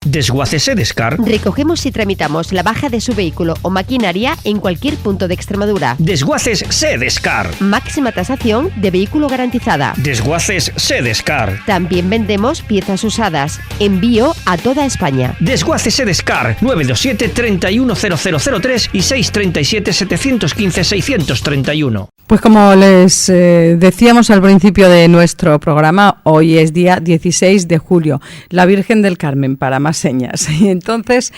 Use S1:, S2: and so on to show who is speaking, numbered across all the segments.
S1: Desguaces Edescar.
S2: Recogemos y tramitamos la baja de su vehículo o maquinaria en cualquier punto de Extremadura.
S1: Desguaces Edescar.
S2: Máxima tasación de vehículo garantizada.
S1: Desguaces Edescar.
S2: También vendemos piezas usadas. Envío a toda España.
S1: Desguaces Edescar. 927 310003 y 637 715 631.
S3: Pues como les decíamos al principio de nuestro programa, hoy es día 16 de julio, la Virgen del Carmen, para más señas. Y entonces,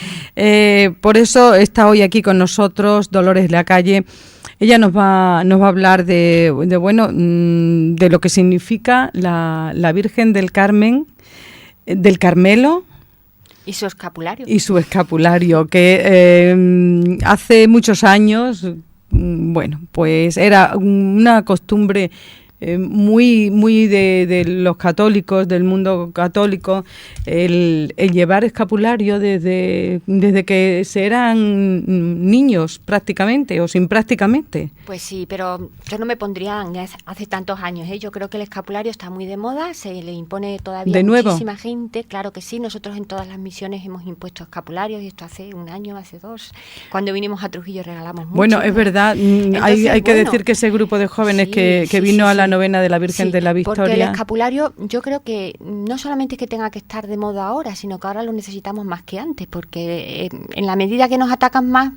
S3: por eso está hoy aquí con nosotros Dolores Lacalle. Ella nos va a hablar de lo que significa la Virgen del Carmen, del Carmelo.
S4: Y su escapulario.
S3: Y su escapulario, que hace muchos años... Bueno, pues era una costumbre muy de los católicos, del mundo católico, el llevar escapulario desde que se eran niños prácticamente o sin prácticamente.
S4: Pues sí, pero yo no me pondría hace tantos años, ¿eh? Yo creo que el escapulario está muy de moda, se le impone todavía muchísima gente, claro que sí, nosotros en todas las misiones hemos impuesto escapularios y esto hace un año, hace dos, cuando vinimos a Trujillo regalamos mucho.
S3: Bueno, es verdad, entonces, hay que decir que ese grupo de jóvenes que vino a la novena de la Virgen de la Victoria.
S4: Porque el escapulario yo creo que no solamente es que tenga que estar de moda ahora, sino que ahora lo necesitamos más que antes, porque en la medida que nos atacan más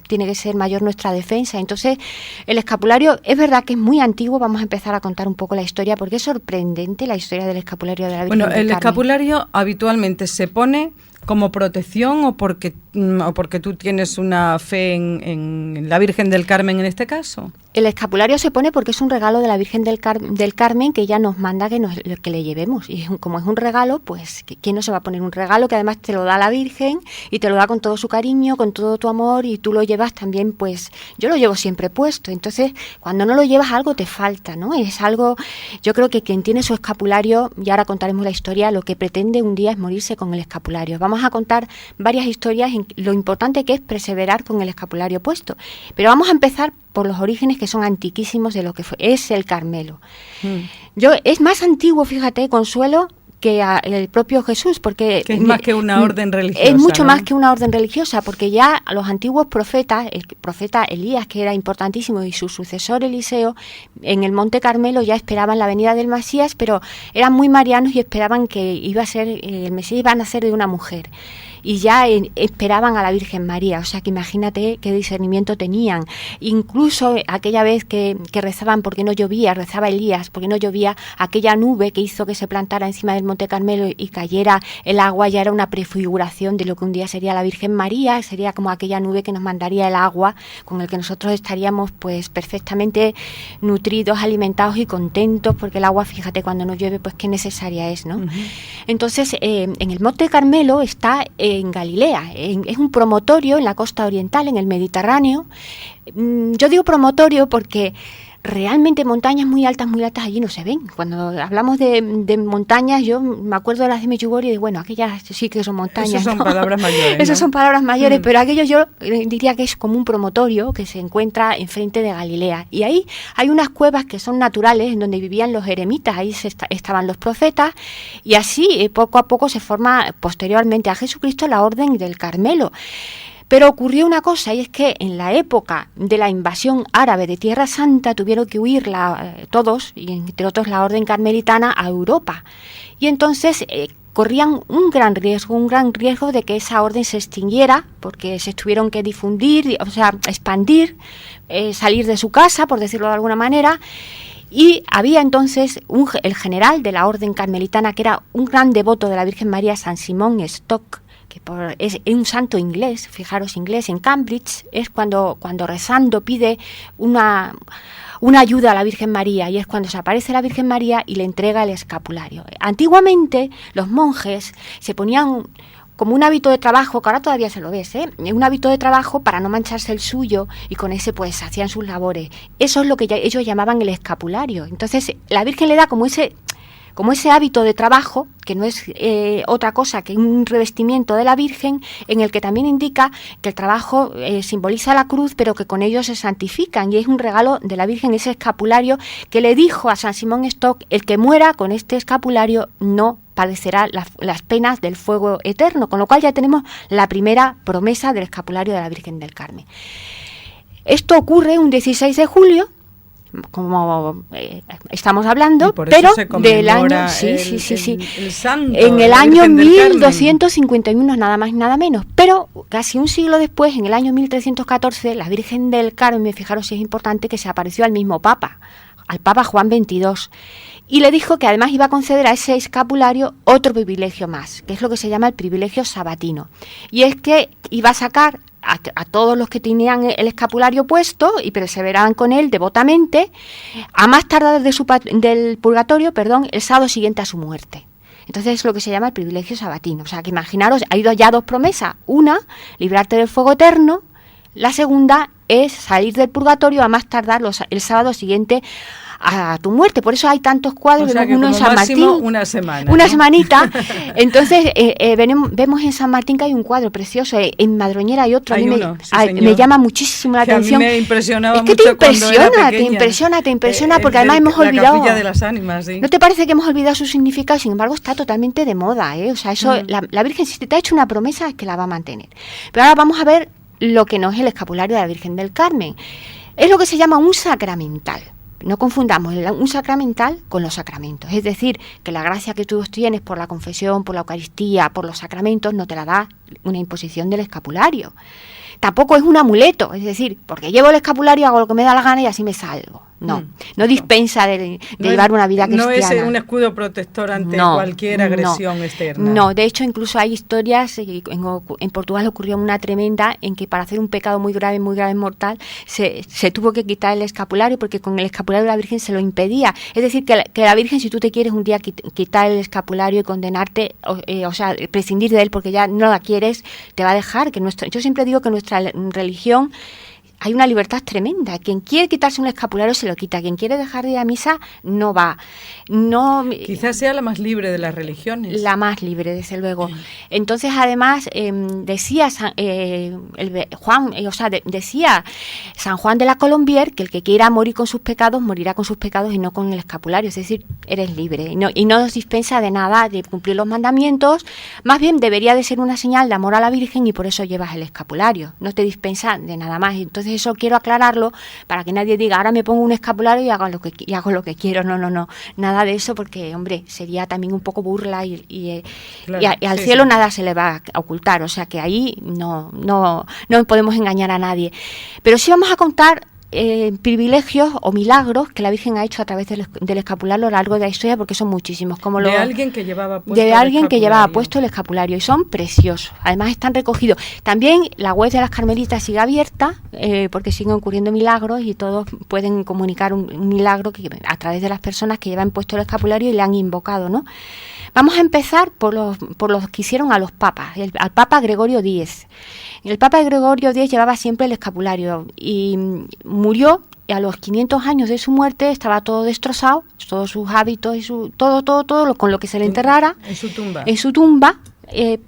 S4: tiene que ser mayor nuestra defensa. Entonces, el escapulario es verdad que es muy antiguo, vamos a empezar a contar un poco la historia, porque es sorprendente la historia del escapulario de la Virgen del Carmen.
S3: Bueno, el escapulario habitualmente se pone como protección o porque tú tienes una fe en la Virgen del Carmen en este caso.
S4: El escapulario se pone porque es un regalo de la Virgen del Carmen que ella nos manda que le llevemos. Y como es un regalo, pues ¿quién no se va a poner un regalo que además te lo da la Virgen y te lo da con todo su cariño, con todo tu amor y tú lo llevas también? Pues yo lo llevo siempre puesto. Entonces, cuando no lo llevas algo te falta, ¿no? Es algo, yo creo que quien tiene su escapulario, y ahora contaremos la historia, lo que pretende un día es morirse con el escapulario. Vamos a contar varias historias en lo importante que es perseverar con el escapulario puesto. Pero vamos a empezar por los orígenes que son antiquísimos de lo que es el Carmelo. Es más antiguo, fíjate, Consuelo, que el propio Jesús, porque
S3: que es más que una orden religiosa.
S4: Es mucho más que una orden religiosa, porque ya los antiguos profetas, el profeta Elías, que era importantísimo, y su sucesor Eliseo, en el Monte Carmelo ya esperaban la venida del Mesías, pero eran muy marianos y esperaban que el Mesías iba a nacer de una mujer. Y ya esperaban a la Virgen María, o sea que imagínate qué discernimiento tenían. Incluso aquella vez que rezaban porque no llovía, rezaba Elías porque no llovía, aquella nube que hizo que se plantara encima del Monte Carmelo y cayera el agua ya era una prefiguración de lo que un día sería la Virgen María, sería como aquella nube que nos mandaría el agua, con el que nosotros estaríamos pues perfectamente nutridos, alimentados y contentos, porque el agua, fíjate, cuando no llueve, pues qué necesaria es, ¿no? Uh-huh. Entonces, en el Monte Carmelo está en Galilea, es un promontorio en la costa oriental, en el Mediterráneo. Yo digo promontorio porque realmente montañas muy altas allí no se ven. Cuando hablamos de montañas, yo me acuerdo de las de Medjugorje y de, bueno, aquellas sí que son montañas.
S3: Esas son palabras mayores.
S4: Esas son palabras mayores, pero aquello yo diría que es como un promontorio que se encuentra enfrente de Galilea. Y ahí hay unas cuevas que son naturales, en donde vivían los eremitas, ahí estaban los profetas, y así poco a poco se forma posteriormente a Jesucristo la Orden del Carmelo. Pero ocurrió una cosa, y es que en la época de la invasión árabe de Tierra Santa tuvieron que huir todos, y entre otros la orden carmelitana, a Europa. Y entonces corrían un gran riesgo de que esa orden se extinguiera, porque se tuvieron que difundir, o sea, expandir, salir de su casa, por decirlo de alguna manera. Y había entonces el general de la orden carmelitana, que era un gran devoto de la Virgen María, San Simón Stock, es un santo inglés, fijaros, inglés, en Cambridge, es cuando rezando pide una ayuda a la Virgen María, y es cuando se aparece la Virgen María y le entrega el escapulario. Antiguamente los monjes se ponían como un hábito de trabajo, que ahora todavía se lo ves, un hábito de trabajo para no mancharse el suyo, y con ese pues hacían sus labores. Eso es lo que ellos llamaban el escapulario. Entonces la Virgen le da como ese hábito de trabajo, que no es otra cosa que un revestimiento de la Virgen, en el que también indica que el trabajo simboliza la cruz, pero que con ello se santifican, y es un regalo de la Virgen ese escapulario que le dijo a San Simón Stock: el que muera con este escapulario no padecerá las penas del fuego eterno, con lo cual ya tenemos la primera promesa del escapulario de la Virgen del Carmen. Esto ocurre un 16 de julio, como estamos hablando, pero del año
S3: el santo,
S4: en el año 1251, nada más y nada menos, pero casi un siglo después, en el año 1314, la Virgen del Carmen, fijaros si es importante, que se apareció al mismo Papa, al Papa Juan XXII, y le dijo que además iba a conceder a ese escapulario otro privilegio más, que es lo que se llama el privilegio sabatino, y es que iba a sacar a todos los que tenían el escapulario puesto y perseveraban con él devotamente, a más tardar del purgatorio, el sábado siguiente a su muerte. Entonces es lo que se llama el privilegio sabatino. O sea, que imaginaros, ha ido ya dos promesas. Una, librarte del fuego eterno. La segunda es salir del purgatorio a más tardar el sábado siguiente a tu muerte. Por eso hay tantos cuadros, vemos uno en San Martín,
S3: una semana,
S4: una semanita. Entonces vemos en San Martín que hay un cuadro precioso, en Madroñera hay otro. Me llama muchísimo la atención.
S3: A mí me impresionaba
S4: mucho. Te impresiona porque además hemos olvidado
S3: la Capilla de las Ánimas, sí.
S4: ¿No te parece que hemos olvidado su significado? Sin embargo, está totalmente de moda, O sea, eso la Virgen, si te ha hecho una promesa, es que la va a mantener. Pero ahora vamos a ver lo que no es el escapulario de la Virgen del Carmen. Es lo que se llama un sacramental. No confundamos un sacramental con los sacramentos. Es decir, que la gracia que tú tienes por la confesión, por la Eucaristía, por los sacramentos, no te la da una imposición del escapulario. Tampoco es un amuleto, es decir, porque llevo el escapulario, hago lo que me da la gana y así me salvo. No dispensa de llevar una vida cristiana.
S3: No es un escudo protector ante cualquier agresión externa.
S4: No, de hecho incluso hay historias, en Portugal ocurrió una tremenda, en que para hacer un pecado muy grave, mortal, se tuvo que quitar el escapulario, porque con el escapulario de la Virgen se lo impedía. Es decir, que la Virgen, si tú te quieres un día quitar el escapulario y condenarte, o sea, prescindir de él porque ya no la quieres, te va a dejar. Yo siempre digo que nuestra religión hay una libertad tremenda. Quien quiere quitarse un escapulario se lo quita. Quien quiere dejar de ir a misa no va.
S3: Quizás sea la más libre de las religiones.
S4: La más libre, desde luego. Entonces, además, decía decía San Juan de la Colombier que el que quiera morir con sus pecados, morirá con sus pecados y no con el escapulario. Es decir, eres libre. Y no nos dispensa de nada de cumplir los mandamientos. Más bien, debería de ser una señal de amor a la Virgen y por eso llevas el escapulario. No te dispensa de nada más. Entonces, eso quiero aclararlo para que nadie diga, ahora me pongo un escapulario y hago lo que quiero. No, nada de eso, porque, hombre, sería también un poco burla y al cielo nada se le va a ocultar. O sea que ahí no podemos engañar a nadie. Pero sí vamos a contar privilegios o milagros que la Virgen ha hecho a través del escapulario a lo largo de la historia, porque son muchísimos.
S3: Alguien que llevaba
S4: puesto el escapulario, y son preciosos. Además están recogidos. También la web de las Carmelitas sigue abierta, porque siguen ocurriendo milagros y todos pueden comunicar un milagro a través de las personas que llevan puesto el escapulario y le han invocado, ¿no? Vamos a empezar por los que hicieron a los papas, al Papa Gregorio X. El Papa Gregorio X llevaba siempre el escapulario y murió, y a los 500 años de su muerte estaba todo destrozado, todos sus hábitos y todo con lo que se le enterrara en su tumba,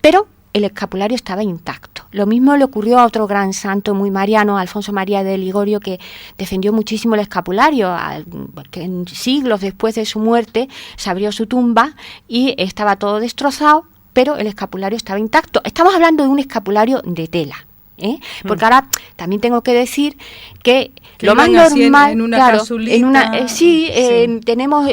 S4: pero el escapulario estaba intacto. Lo mismo le ocurrió a otro gran santo muy mariano, Alfonso María de Ligorio, que defendió muchísimo el escapulario, que en siglos después de su muerte se abrió su tumba y estaba todo destrozado, pero el escapulario estaba intacto. Estamos hablando de un escapulario de tela. Porque ahora también tengo que decir que lo más normal
S3: en una capsulita,
S4: tenemos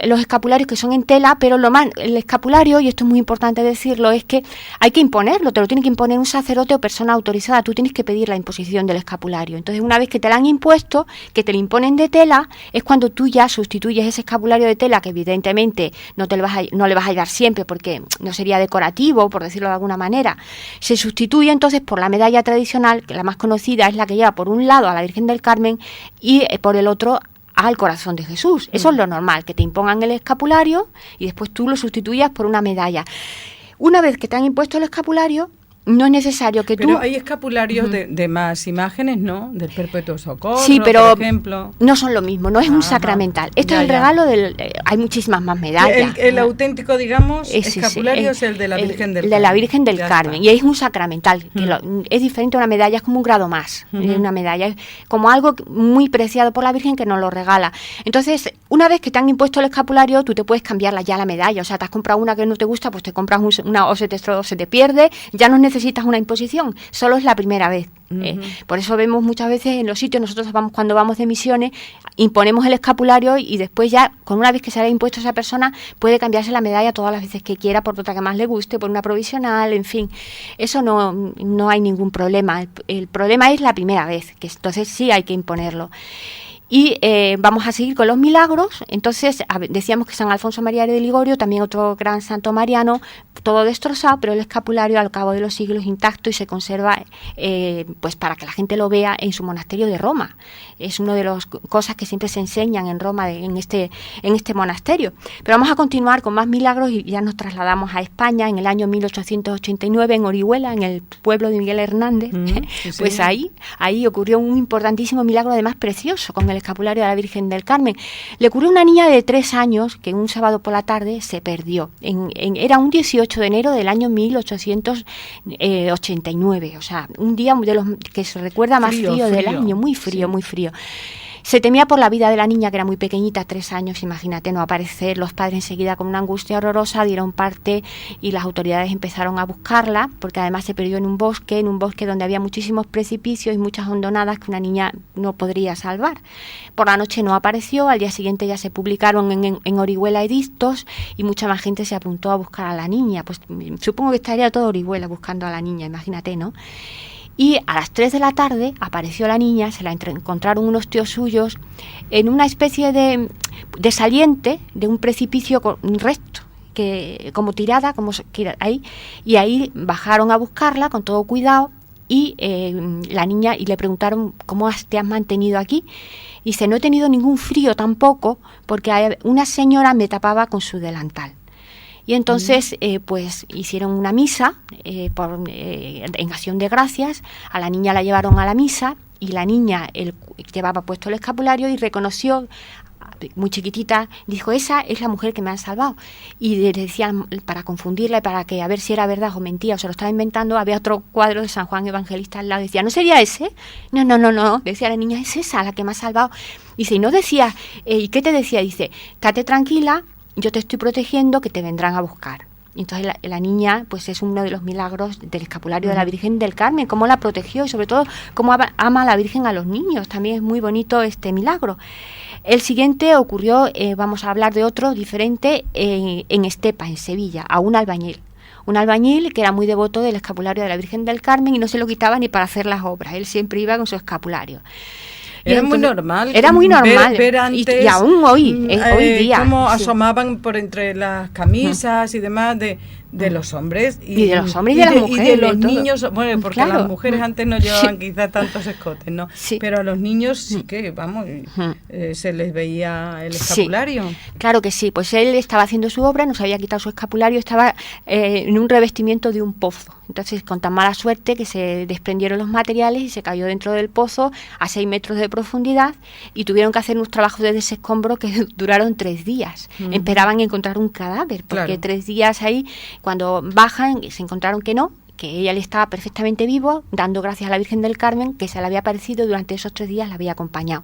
S4: los escapularios que son en tela, pero el escapulario, y esto es muy importante decirlo, es que hay que imponerlo, te lo tiene que imponer un sacerdote o persona autorizada. Tú tienes que pedir la imposición del escapulario. Entonces, una vez que te lo han impuesto, que te lo imponen de tela, es cuando tú ya sustituyes ese escapulario de tela, que evidentemente no le vas a dar siempre porque no sería decorativo, por decirlo de alguna manera. Se sustituye entonces por la medalla tradicional, que la más conocida es la que lleva por un lado a la Virgen del Carmen y por el otro al corazón de Jesús. Eso es lo normal, que te impongan el escapulario y después tú lo sustituyas por una medalla. Una vez que te han impuesto el escapulario, no es necesario que
S3: Pero hay escapularios de más imágenes, ¿no? Del Perpetuo Socorro,
S4: sí, pero
S3: por ejemplo.
S4: No son lo mismo, no es un sacramental. Esto es el regalo hay muchísimas más medallas.
S3: El auténtico, digamos, escapulario es el de la Virgen del Carmen.
S4: De la Virgen del Carmen, y es un sacramental. Es diferente a una medalla, es como un grado más. Una medalla es como algo muy preciado por la Virgen que nos lo regala. Entonces, Una vez que te han impuesto el escapulario, tú te puedes cambiar ya la medalla. O sea, te has comprado una que no te gusta, pues te compras una o se te pierde. Ya no necesitas una imposición. Solo es la primera vez. Por eso vemos muchas veces en los sitios, nosotros cuando vamos de misiones, imponemos el escapulario y después ya, con una vez que se haya impuesto esa persona, puede cambiarse la medalla todas las veces que quiera, por otra que más le guste, por una provisional, en fin. Eso no hay ningún problema. El problema es la primera vez, que entonces sí hay que imponerlo. Y vamos a seguir con los milagros. Entonces, decíamos que San Alfonso María de Ligorio, también otro gran santo mariano, todo destrozado, pero el escapulario al cabo de los siglos intacto y se conserva pues para que la gente lo vea en su monasterio de Roma. Es una de las cosas que siempre se enseñan en Roma, en este monasterio. Pero vamos a continuar con más milagros y ya nos trasladamos a España en el año 1889 en Orihuela, en el pueblo de Miguel Hernández. Sí, pues sí. ahí ocurrió un importantísimo milagro, además precioso, con el escapulario de la Virgen del Carmen. Le ocurrió a una niña de 3 años que un sábado por la tarde se perdió. Era un 18 de enero del año 1889, o sea, un día de los que se recuerda más frío del año, muy frío, sí. Muy frío. Se temía por la vida de la niña, que era muy pequeñita, 3 años, imagínate, no aparecer. Los padres enseguida, con una angustia horrorosa, dieron parte y las autoridades empezaron a buscarla, porque además se perdió en un bosque donde había muchísimos precipicios y muchas hondonadas que una niña no podría salvar. Por la noche no apareció, al día siguiente ya se publicaron en Orihuela edictos y mucha más gente se apuntó a buscar a la niña. Pues supongo que estaría todo Orihuela buscando a la niña, imagínate, ¿no? Y a las 3 de la tarde apareció la niña, se la encontraron unos tíos suyos en una especie de saliente de un precipicio recto, que como tirada, ahí, y ahí bajaron a buscarla con todo cuidado y la niña, y le preguntaron: ¿cómo te has mantenido aquí? Y dice: no he tenido ningún frío tampoco, porque una señora me tapaba con su delantal. Y entonces, pues hicieron una misa en acción de gracias. A la niña la llevaron a la misa y la niña llevaba puesto el escapulario y reconoció, muy chiquitita, dijo: esa es la mujer que me ha salvado. Y le decían, para confundirla, para que a ver si era verdad o mentira o se lo estaba inventando, había otro cuadro de San Juan Evangelista al lado. Decía: ¿no sería ese? No, decía la niña: es esa la que me ha salvado. Dice: y no decía, ¿y qué te decía? Dice: estate tranquila, yo te estoy protegiendo, que te vendrán a buscar. Entonces la niña, pues es uno de los milagros del escapulario de la Virgen del Carmen, cómo la protegió y sobre todo cómo ama a la Virgen a los niños. También es muy bonito este milagro. El siguiente ocurrió, vamos a hablar de otro diferente, en Estepa, en Sevilla, a un albañil. Un albañil que era muy devoto del escapulario de la Virgen del Carmen y no se lo quitaba ni para hacer las obras. Él siempre iba con su escapulario.
S3: Era muy normal.
S4: Era muy normal.
S3: Ver antes,
S4: y aún hoy día.
S3: Cómo asomaban por entre las camisas y demás de los hombres.
S4: Y de los hombres y de las mujeres.
S3: Y de los niños, bueno, porque las mujeres antes no llevaban quizás tantos escotes, ¿no?
S4: Sí.
S3: Pero a los niños sí que, vamos, se les veía el escapulario.
S4: Sí. Claro que sí, pues él estaba haciendo su obra, no se había quitado su escapulario, estaba en un revestimiento de un pozo. Entonces, con tan mala suerte que se desprendieron los materiales y se cayó dentro del pozo a 6 metros de profundidad y tuvieron que hacer unos trabajos de desescombro que duraron 3 días. Esperaban encontrar un cadáver, porque 3 días ahí, cuando bajan, se encontraron que no, que ella le estaba perfectamente vivo, dando gracias a la Virgen del Carmen, que se le había aparecido durante esos 3 días, la había acompañado.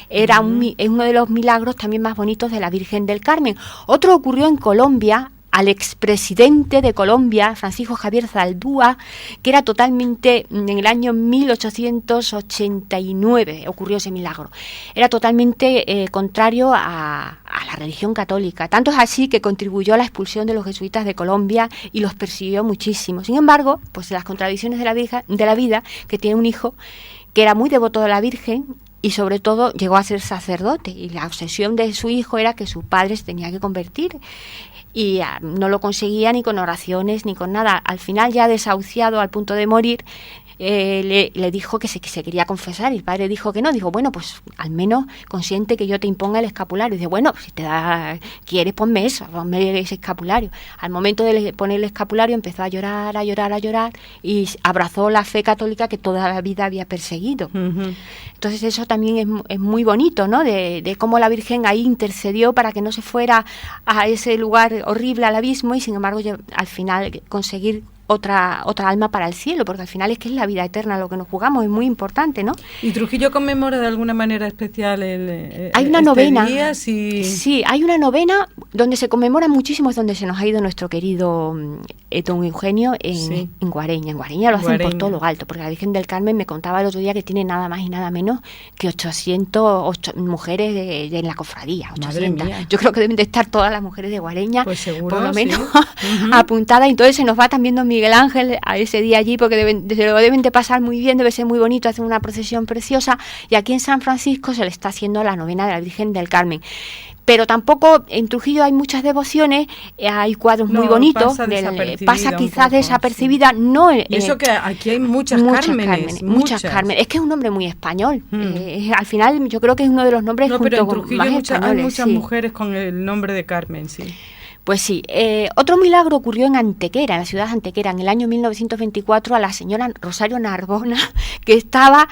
S4: Es uno de los milagros también más bonitos de la Virgen del Carmen. Otro ocurrió en Colombia, al expresidente de Colombia, Francisco Javier Zaldúa, que era totalmente, en el año 1889 ocurrió ese milagro. Era totalmente contrario a la religión católica. Tanto es así que contribuyó a la expulsión de los jesuitas de Colombia y los persiguió muchísimo. Sin embargo, pues las contradicciones de la vida, que tiene un hijo que era muy devoto de la Virgen, y sobre todo llegó a ser sacerdote, y la obsesión de su hijo era que su padre se tenía que convertir. Y no lo conseguía ni con oraciones ni con nada. Al final, ya desahuciado al punto de morir, le dijo que se quería confesar y el padre dijo que no. Dijo: bueno, pues al menos consiente que yo te imponga el escapulario. Y dice: bueno, si quieres, ponme ese escapulario. Al momento de poner el escapulario empezó a llorar y abrazó la fe católica que toda la vida había perseguido. Entonces eso también es muy bonito, ¿no? De cómo la Virgen ahí intercedió para que no se fuera a ese lugar horrible, al abismo, y sin embargo al final conseguir otra alma para el cielo, porque al final es que es la vida eterna lo que nos jugamos, es muy importante, ¿no?
S3: ¿Y Trujillo conmemora de alguna manera especial
S4: hay una
S3: este
S4: novena
S3: día?
S4: Sí, hay una novena donde se conmemora muchísimo, es donde se nos ha ido nuestro querido don Eugenio en Guareña. En Guareña lo hacen por todo lo alto, porque la Virgen del Carmen me contaba el otro día que tiene nada más y nada menos que 800 mujeres en la cofradía. 800. Yo creo que deben de estar todas las mujeres de Guareña,
S3: pues seguro,
S4: por lo menos apuntadas. Entonces se nos va también don Miguel Ángel a ese día allí, porque deben de pasar muy bien, debe ser muy bonito, hacen una procesión preciosa, y aquí en San Francisco se le está haciendo la novena de la Virgen del Carmen. Pero tampoco en Trujillo hay muchas devociones, hay cuadros muy bonitos, pasa quizás desapercibida, sí. No.
S3: Y eso que aquí hay muchas Cármenes.
S4: Es que es un nombre muy español. Al final yo creo que es uno de los nombres
S3: pero en Trujillo
S4: más
S3: hay muchas mujeres con el nombre de Carmen, sí.
S4: Pues sí, otro milagro ocurrió en Antequera, en la ciudad de Antequera, en el año 1924, a la señora Rosario Narbona, que estaba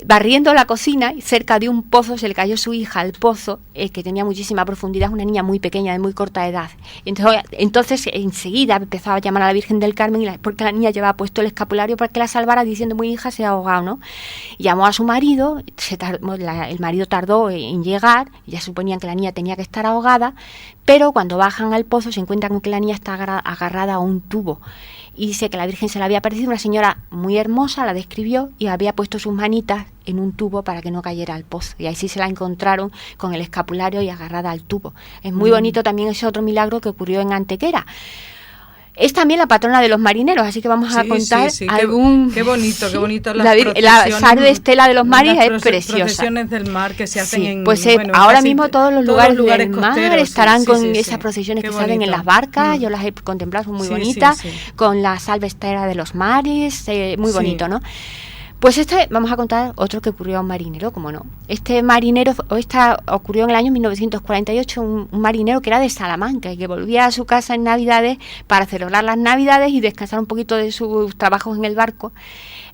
S4: barriendo la cocina y cerca de un pozo se le cayó su hija al pozo, que tenía muchísima profundidad, una niña muy pequeña, de muy corta edad. Entonces enseguida empezó a llamar a la Virgen del Carmen, porque la niña llevaba puesto el escapulario para que la salvara, diciendo, mi hija se ha ahogado, ¿no? Llamó a su marido, el marido tardó en llegar, ya suponían que la niña tenía que estar ahogada, pero cuando bajan al pozo se encuentran con que la niña está agarrada a un tubo. Y dice que la Virgen se la había perdido, una señora muy hermosa la describió y había puesto sus manitas en un tubo para que no cayera al pozo. Y ahí sí se la encontraron con el escapulario y agarrada al tubo. Es muy bonito también ese otro milagro que ocurrió en Antequera. Es también la patrona de los marineros, así que vamos a contar algún...
S3: Qué bonito
S4: la Salve Estela de los Mares es preciosa.
S3: Procesiones del mar que se hacen en...
S4: Pues ahora mismo todos los lugares del mar estarán con esas procesiones que se hacen en las barcas, yo las he contemplado, son muy bonitas, con la Salve Estela de los Mares, muy bonito, ¿no? Pues vamos a contar otro que ocurrió a un marinero, como no. Este marinero, ocurrió en el año 1948, un marinero que era de Salamanca y que volvía a su casa en Navidades para celebrar las Navidades y descansar un poquito de sus trabajos en el barco.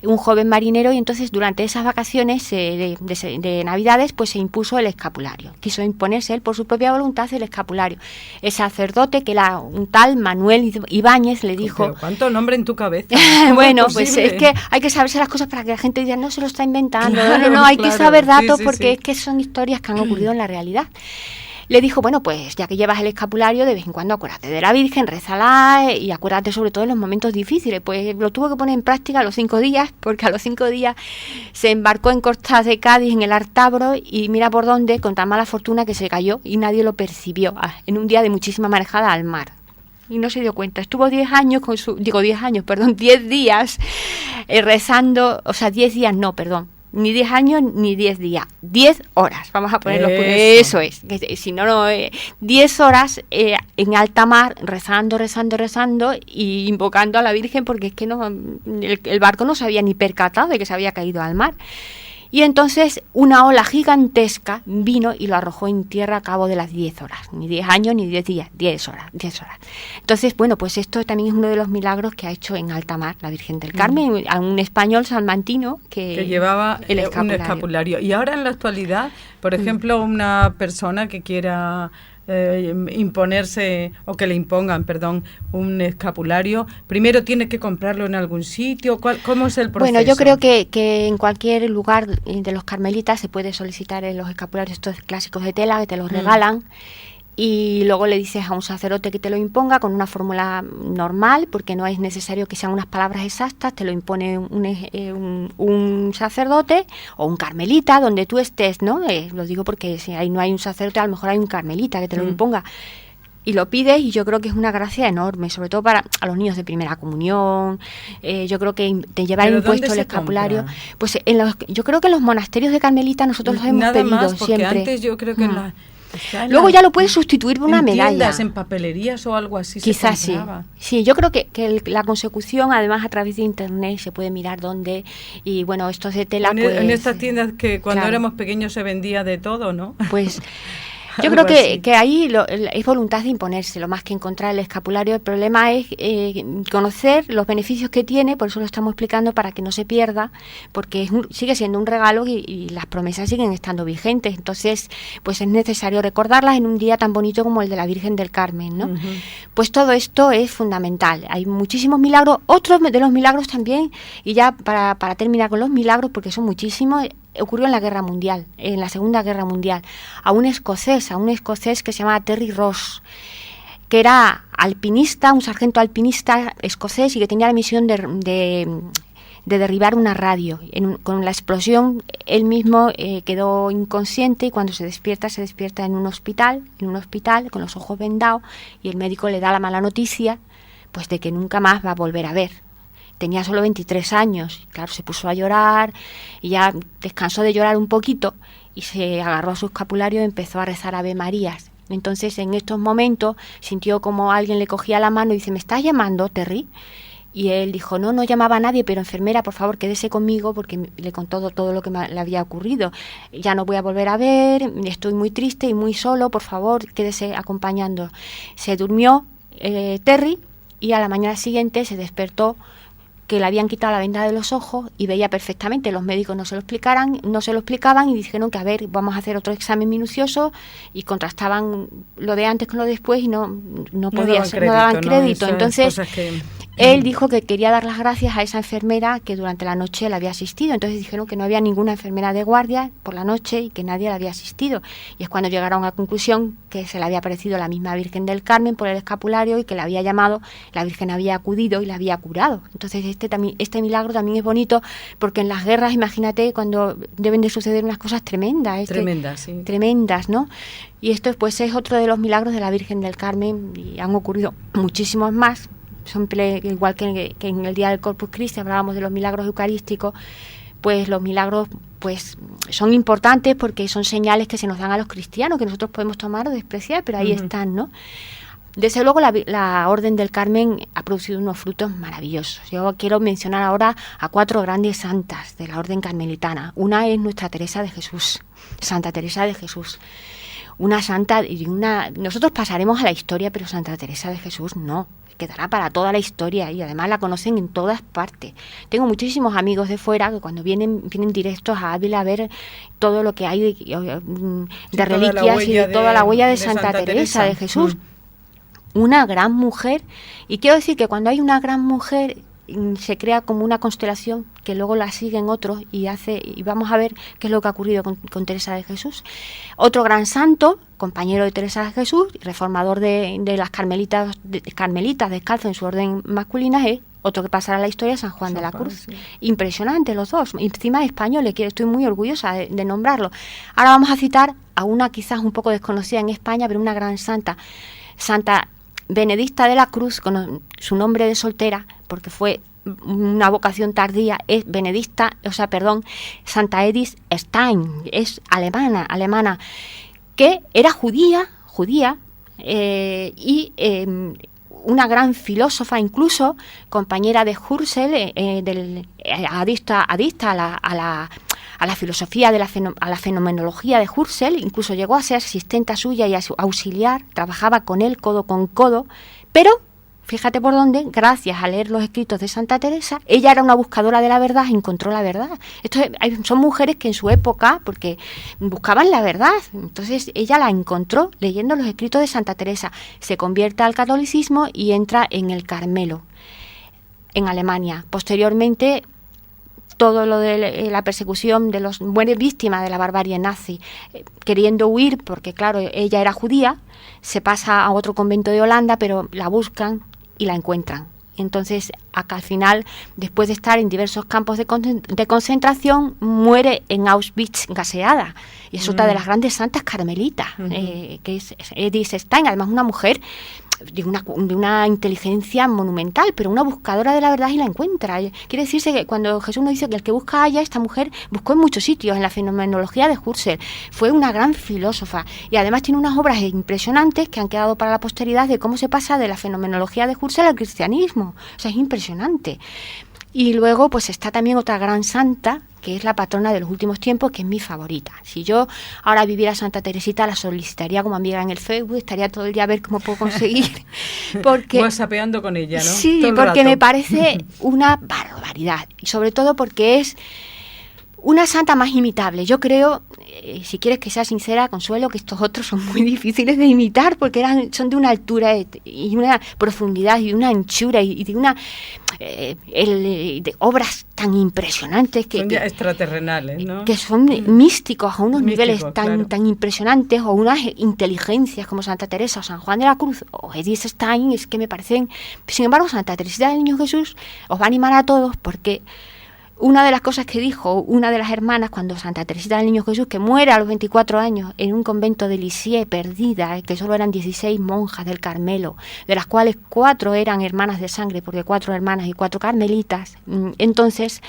S4: Un joven marinero, y entonces durante esas vacaciones de Navidades pues se impuso el escapulario. Quiso imponerse él por su propia voluntad el escapulario. El sacerdote, que era un tal Manuel Ibáñez, le dijo...
S3: ¿Pero cuánto nombre en tu cabeza?
S4: Bueno, pues es que hay que saberse las cosas para que la gente diga, no se lo está inventando. No, hay que saber datos porque es que son historias que han ocurrido en la realidad. Le dijo, bueno, pues ya que llevas el escapulario, de vez en cuando acuérdate de la Virgen, rézala y acuérdate sobre todo en los momentos difíciles. Pues lo tuvo que poner en práctica a los 5 días, porque a los 5 días se embarcó en costas de Cádiz, en el Artabro, y mira por dónde, con tan mala fortuna que se cayó y nadie lo percibió, en un día de muchísima marejada al mar. Y no se dio cuenta. Estuvo 10 días rezando, o sea, 10 días no, perdón. Ni 10 años ni 10 días, 10 horas, vamos a ponerlo. Eso es, que si no, 10 horas en alta mar, rezando y invocando a la Virgen, porque es que el barco no se había ni percatado de que se había caído al mar. Y entonces una ola gigantesca vino y lo arrojó en tierra a cabo de las 10 horas. Ni 10 años ni 10 días, 10 horas. Entonces, bueno, pues esto también es uno de los milagros que ha hecho en alta mar la Virgen del Carmen, a un español salmantino que
S3: llevaba un escapulario. Y ahora en la actualidad, por ejemplo, una persona que quiera... imponerse o que le impongan, un escapulario, primero tiene que comprarlo en algún sitio. ¿Cómo es el proceso?
S4: Bueno, yo creo que en cualquier lugar de los carmelitas se puede solicitar los escapularios estos clásicos de tela que te los regalan. Y luego le dices a un sacerdote que te lo imponga con una fórmula normal, porque no es necesario que sean unas palabras exactas, te lo impone un sacerdote o un carmelita, donde tú estés, ¿no? Lo digo porque si ahí no hay un sacerdote, a lo mejor hay un carmelita que te lo imponga. Y lo pides, y yo creo que es una gracia enorme, sobre todo para a los niños de primera comunión. Yo creo que te llevar impuesto el escapulario. Compra? Pues yo creo que en los monasterios de carmelita nosotros los hemos
S3: nada
S4: pedido
S3: más, porque
S4: siempre.
S3: Antes yo creo que
S4: luego ya lo puedes sustituir por una medalla.
S3: Tiendas, en papelerías o algo así.
S4: Quizás sí. Sí, yo creo que la consecución, además a través de internet, se puede mirar dónde. Y bueno, estos de tela,
S3: en estas tiendas que cuando éramos pequeños se vendía de todo, ¿no?
S4: Pues Yo creo que ahí es voluntad de imponérselo, más que encontrar el escapulario. El problema es conocer los beneficios que tiene, por eso lo estamos explicando, para que no se pierda, porque sigue siendo un regalo y las promesas siguen estando vigentes. Entonces, pues es necesario recordarlas en un día tan bonito como el de la Virgen del Carmen, ¿no? Pues todo esto es fundamental. Hay muchísimos milagros. Otros de los milagros también, y ya para terminar con los milagros, porque son muchísimos, ocurrió en la Guerra Mundial, en la Segunda Guerra Mundial, a un escocés que se llamaba Terry Ross, que era alpinista, un sargento alpinista escocés y que tenía la misión de derribar una radio. Con la explosión él mismo quedó inconsciente y cuando se despierta en un hospital con los ojos vendados, y el médico le da la mala noticia pues de que nunca más va a volver a ver. Tenía solo 23 años, claro, se puso a llorar y ya descansó de llorar un poquito y se agarró a su escapulario y empezó a rezar Ave Marías. Entonces, en estos momentos, sintió como alguien le cogía la mano y dice: ¿me estás llamando, Terry? Y él dijo: no llamaba a nadie, pero enfermera, por favor, quédese conmigo, porque le contó todo lo que le había ocurrido. Ya no voy a volver a ver, estoy muy triste y muy solo, por favor, quédese acompañando. Se durmió Terry y a la mañana siguiente se despertó que le habían quitado la venda de los ojos y veía perfectamente. Los médicos no se lo explicaban y dijeron que, a ver, vamos a hacer otro examen minucioso, y contrastaban lo de antes con lo de después y no daban crédito. Entonces él dijo que quería dar las gracias a esa enfermera que durante la noche le había asistido. Entonces dijeron que no había ninguna enfermera de guardia por la noche y que nadie le había asistido. Y es cuando llegaron a la conclusión que se le había aparecido la misma Virgen del Carmen por el escapulario y que la había llamado, la Virgen había acudido y la había curado. Entonces este milagro también es bonito, porque en las guerras, imagínate, cuando deben de suceder unas cosas tremendas. Tremendas, ¿no? Y esto pues es otro de los milagros de la Virgen del Carmen, y han ocurrido muchísimos más. Igual que en el día del Corpus Christi hablábamos de los milagros eucarísticos, pues los milagros pues son importantes porque son señales que se nos dan a los cristianos, que nosotros podemos tomar o despreciar, pero ahí están, ¿no? Desde luego la Orden del Carmen ha producido unos frutos maravillosos. Yo quiero mencionar ahora a 4 grandes santas de la Orden Carmelitana. Una es nuestra Teresa de Jesús, Santa Teresa de Jesús. Una santa nosotros pasaremos a la historia, pero Santa Teresa de Jesús no, quedará para toda la historia, y además la conocen en todas partes. Tengo muchísimos amigos de fuera que cuando vienen directos a Ávila a ver todo lo que hay de reliquias y toda la huella de Santa Teresa de Jesús. Una gran mujer, y quiero decir que cuando hay una gran mujer se crea como una constelación que luego la siguen otros y vamos a ver qué es lo que ha ocurrido con Teresa de Jesús. Otro gran santo, compañero de Teresa de Jesús, reformador de las carmelitas descalzo en su orden masculina, es otro que pasará a la historia, San Juan de la Cruz. Sí. Impresionante los dos, encima españoles, que estoy muy orgullosa de nombrarlo. Ahora vamos a citar a una quizás un poco desconocida en España, pero una gran santa, Santa Benedicta de la Cruz, con su nombre de soltera, porque fue una vocación tardía, es Santa Edith Stein, es alemana, que era judía, y una gran filósofa, incluso compañera de Husserl, adicta a la filosofía a la fenomenología de Husserl. Incluso llegó a ser asistente suya y a su auxiliar, trabajaba con él codo con codo, pero fíjate por dónde, gracias a leer los escritos de Santa Teresa, ella era una buscadora de la verdad, encontró la verdad. Son mujeres que en su época, porque buscaban la verdad, entonces ella la encontró leyendo los escritos de Santa Teresa, se convierte al catolicismo y entra en el Carmelo, en Alemania. Posteriormente, todo lo de la persecución de los buenas víctimas de la barbarie nazi, queriendo huir, porque claro, ella era judía, se pasa a otro convento de Holanda, pero la buscan y la encuentran. Entonces, acá al final, después de estar en diversos campos de concentración, muere en Auschwitz gaseada. Y es otra de las grandes santas carmelitas, que es Edith Stein, además una mujer de una inteligencia monumental, pero una buscadora de la verdad y la encuentra. Quiere decirse que cuando Jesús nos dice que el que busca halla, esta mujer buscó en muchos sitios, en la fenomenología de Husserl, fue una gran filósofa y además tiene unas obras impresionantes que han quedado para la posteridad de cómo se pasa de la fenomenología de Husserl al cristianismo. O sea, es impresionante. Y luego pues está también otra gran santa, que es la patrona de los últimos tiempos, que es mi favorita. Si yo ahora viviera Santa Teresita, la solicitaría como amiga en el Facebook, estaría todo el día a ver cómo puedo conseguir. Porque
S3: WhatsAppeando con ella, ¿no?
S4: Sí,
S3: Todo el
S4: porque
S3: rato.
S4: me parece una barbaridad. Y sobre todo porque es una santa más imitable. Yo creo, si quieres que sea sincera, Consuelo, que estos otros son muy difíciles de imitar porque son de una altura y una profundidad y una anchura y de una de obras tan impresionantes
S3: son ya extraterrenales, ¿no?
S4: Que son místicos a unos niveles
S3: claro,
S4: tan impresionantes, o unas inteligencias como Santa Teresa o San Juan de la Cruz o Edith Stein, es que me parecen. Sin embargo, Santa Teresita del Niño Jesús os va a animar a todos, porque una de las cosas que dijo una de las hermanas cuando Santa Teresita del Niño Jesús, que muere a los 24 años en un convento de Lisieux, perdida, que solo eran 16 monjas del Carmelo, de las cuales 4 eran hermanas de sangre, porque 4 hermanas y 4 carmelitas. Entonces,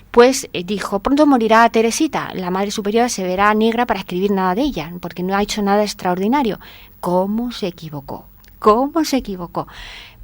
S4: pues dijo, pronto morirá Teresita, la Madre Superiora se verá negra para escribir nada de ella, porque no ha hecho nada extraordinario. ¿Cómo se equivocó? ¿Cómo se equivocó?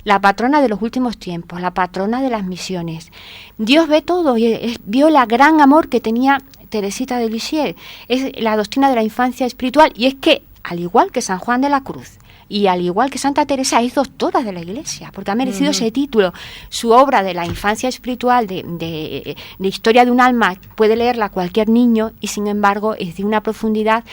S4: La patrona de los últimos tiempos, la patrona de las misiones. Dios ve todo y vio el gran amor que tenía Teresita de Lisieux. Es la doctrina de la infancia espiritual, y es que, al igual que San Juan de la Cruz y al igual que Santa Teresa, es doctora de la Iglesia, porque ha merecido ese título. Su obra de la infancia espiritual, de historia de un alma, puede leerla cualquier niño, y sin embargo es de una profundidad,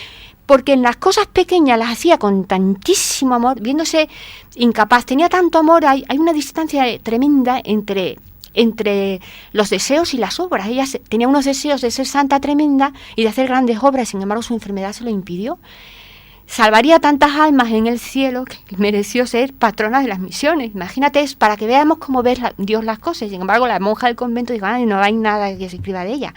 S4: porque en las cosas pequeñas las hacía con tantísimo amor, viéndose incapaz. Tenía tanto amor, hay una distancia tremenda entre los deseos y las obras. Ella tenía unos deseos de ser santa tremenda y de hacer grandes obras, sin embargo su enfermedad se lo impidió. Salvaría tantas almas en el cielo que mereció ser patrona de las misiones. Imagínate, es para que veamos cómo ve Dios las cosas. Sin embargo, la monja del convento dijo, ay, no hay nada que se escriba de ella.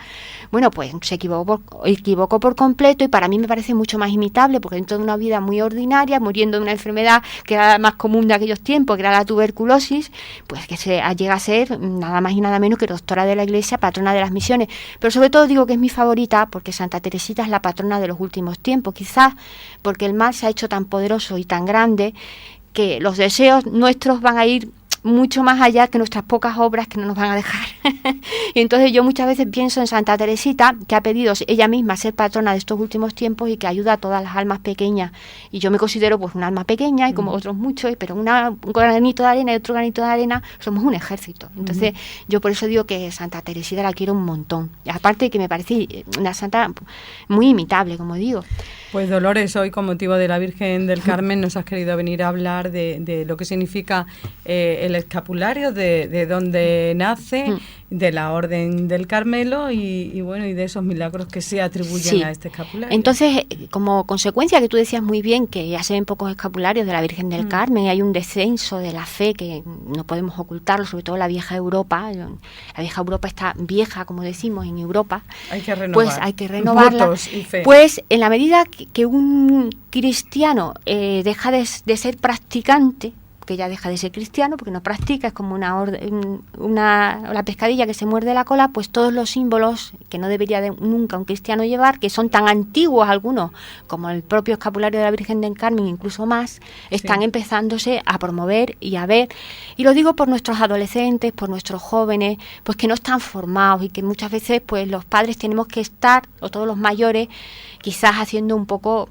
S4: Bueno, pues se equivocó por completo, y para mí me parece mucho más imitable, porque dentro de una vida muy ordinaria, muriendo de una enfermedad que era la más común de aquellos tiempos, que era la tuberculosis, pues que llega a ser nada más y nada menos que doctora de la Iglesia, patrona de las misiones. Pero sobre todo digo que es mi favorita porque Santa Teresita es la patrona de los últimos tiempos, quizás porque el mal se ha hecho tan poderoso y tan grande que los deseos nuestros van a ir mucho más allá que nuestras pocas obras, que no nos van a dejar. Y entonces yo muchas veces pienso en Santa Teresita, que ha pedido ella misma ser patrona de estos últimos tiempos y que ayuda a todas las almas pequeñas. Y yo me considero pues un alma pequeña, y como otros muchos, pero un granito de arena y otro granito de arena, somos un ejército. Entonces yo por eso digo que Santa Teresita la quiero un montón. Y aparte que me parece una santa muy imitable, como digo.
S3: Pues Dolores, hoy con motivo de la Virgen del Carmen nos has querido venir a hablar de lo que significa el escapulario, de dónde nace, de la Orden del Carmelo y bueno, y de esos milagros que se atribuyen a este escapulario.
S4: Entonces, como consecuencia, que tú decías muy bien que ya se ven pocos escapularios de la Virgen del Carmen, hay un descenso de la fe que no podemos ocultarlo, sobre todo la vieja Europa. La vieja Europa está vieja, como decimos, en Europa.
S3: Hay que renovar.
S4: Pues hay que renovarla.
S3: Votos y fe.
S4: Pues en la medida que un cristiano deja de ser practicante, que ya deja de ser cristiano porque no practica, es como la pescadilla que se muerde la cola, pues todos los símbolos que no debería nunca un cristiano llevar, que son tan antiguos algunos como el propio escapulario de la Virgen del Carmen, incluso más, están empezándose a promover y a ver. Y lo digo por nuestros adolescentes, por nuestros jóvenes, pues que no están formados, y que muchas veces pues los padres tenemos que estar, o todos los mayores, quizás haciendo un poco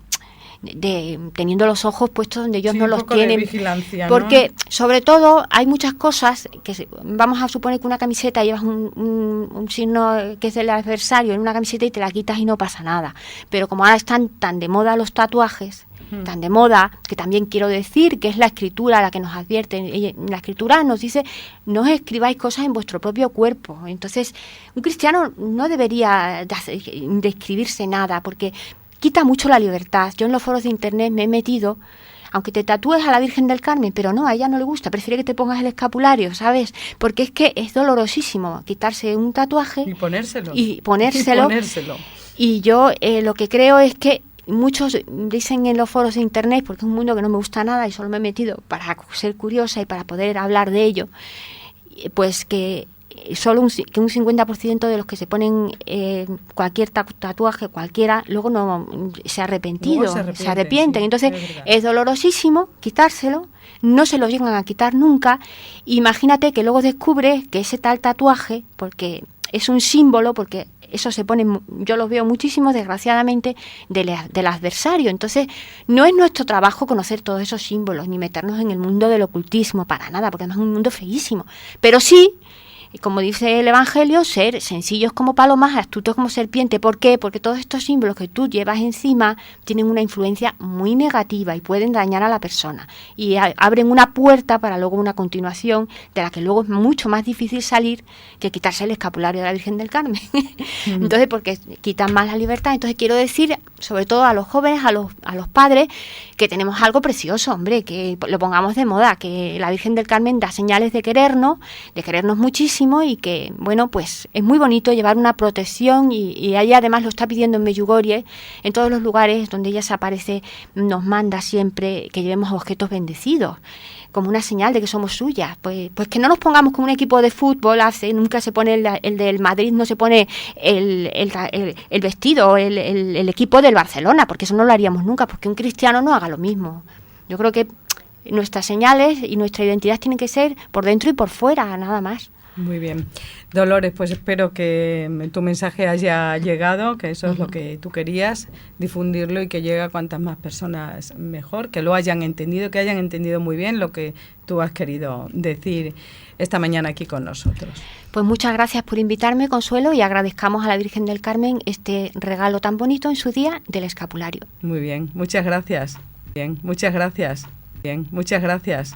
S4: teniendo los ojos puestos donde ellos no los tienen,
S3: vigilancia,
S4: porque sobre todo hay muchas cosas que vamos a suponer que una camiseta llevas un signo que es del adversario en una camiseta y te la quitas y no pasa nada, pero como ahora están tan de moda los tatuajes, tan de moda, que también quiero decir que es la escritura la que nos advierte. La escritura nos dice, no os escribáis cosas en vuestro propio cuerpo. Entonces un cristiano no debería de escribirse nada, porque quita mucho la libertad. Yo en los foros de internet me he metido, aunque te tatúes a la Virgen del Carmen, pero no, a ella no le gusta, prefiere que te pongas el escapulario, ¿sabes? Porque es que es dolorosísimo quitarse un tatuaje
S3: y ponérselo.
S4: Y yo lo que creo es que muchos dicen en los foros de internet, porque es un mundo que no me gusta nada y solo me he metido para ser curiosa y para poder hablar de ello, pues que que un 50% de los que se ponen cualquier tatuaje, cualquiera, luego no se ha arrepentido, se arrepienten. Sí, entonces es dolorosísimo quitárselo, no se lo llegan a quitar nunca. Imagínate que luego descubres que ese tal tatuaje, porque es un símbolo, porque eso se pone, yo los veo muchísimo, desgraciadamente, del adversario. Entonces, no es nuestro trabajo conocer todos esos símbolos, ni meternos en el mundo del ocultismo, para nada, porque además es un mundo feísimo. Pero sí, como dice el Evangelio, ser sencillos como palomas, astutos como serpiente. ¿Por qué? Porque todos estos símbolos que tú llevas encima tienen una influencia muy negativa y pueden dañar a la persona. Y abren una puerta para luego una continuación de la que luego es mucho más difícil salir que quitarse el escapulario de la Virgen del Carmen. Entonces, porque quitan más la libertad. Entonces, quiero decir, sobre todo a los jóvenes, a los padres, que tenemos algo precioso, hombre, que lo pongamos de moda, que la Virgen del Carmen da señales de querernos muchísimo, y que, bueno, pues es muy bonito llevar una protección y ella además lo está pidiendo en Medjugorje, en todos los lugares donde ella se aparece, nos manda siempre que llevemos objetos bendecidos, como una señal de que somos suyas. Pues que no nos pongamos como un equipo de fútbol nunca se pone el del Madrid, no se pone el vestido, el equipo del Barcelona, porque eso no lo haríamos nunca, porque un cristiano no haga lo mismo. Yo creo que nuestras señales y nuestra identidad tienen que ser por dentro y por fuera, nada más.
S3: Muy bien. Dolores, pues espero que tu mensaje haya llegado, que eso es lo que tú querías, difundirlo y que llegue a cuantas más personas mejor, que lo hayan entendido, que hayan entendido muy bien lo que tú has querido decir esta mañana aquí con nosotros.
S4: Pues muchas gracias por invitarme, Consuelo, y agradezcamos a la Virgen del Carmen este regalo tan bonito en su día del escapulario.
S3: Muy bien, muchas gracias. Bien, muchas gracias. Bien, muchas gracias.